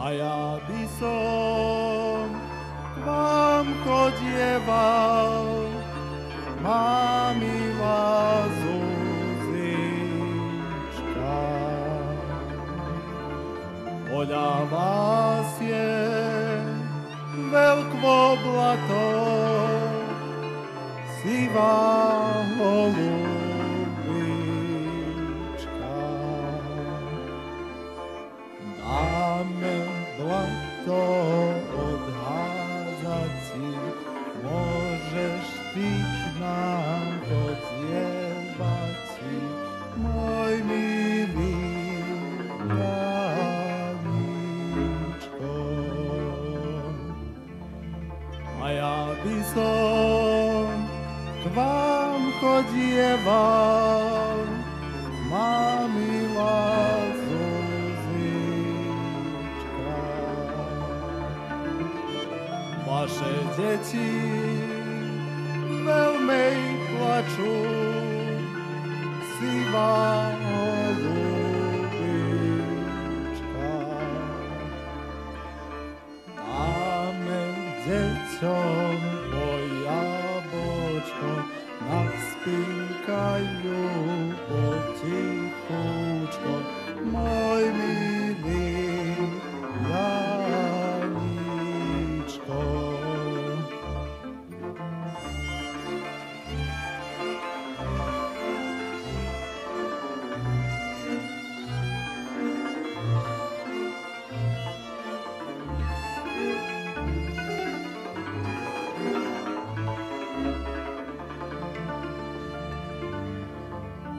A ja by som k vám chodieval, má milá Zuzička. Podľa vás je veľkvo blato, sivá holubička. Dáme blato odházať si, môžeš ty k nám podievať si, môj milý Janičko. A ja by som k vám chodieval, má milá Zuzička. Vaše deti veľmi plačú, sivá holubička. Dáme deťom po jablčko, nech spinkajú potichúčko, môj milý Janičko.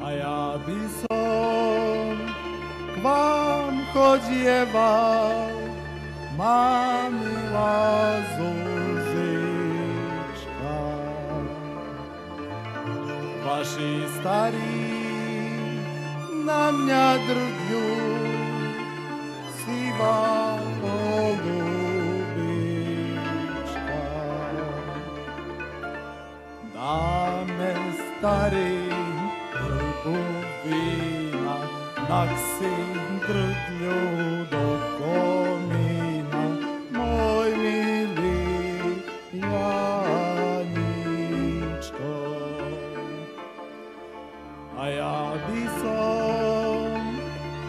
A ja by som k vám chodieval, má milá Zuzička. Vaši starí na mňa drdňu, sivá holubička. Dáme starý vína, nak si drdňu do komína, môj milý Janičko. A ja by som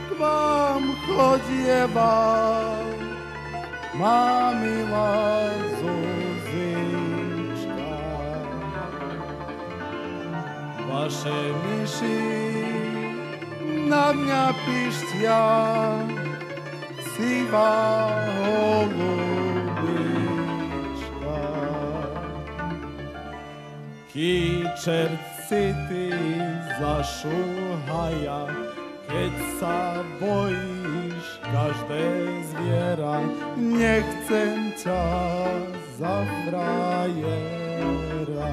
k vám chodieval, má milá Zuzička. Vaše myši na mňa pištia, sivá holubička. Kýčert si ty zašúhaja, keď sa bojíš každé zviera, nechcem ťa za frajera.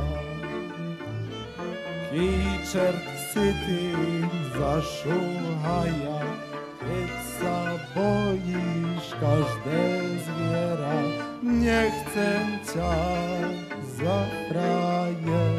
Kýčert si ty zašúhaja, keď sa bojíš každé zviera, nechcem ťa za frajera.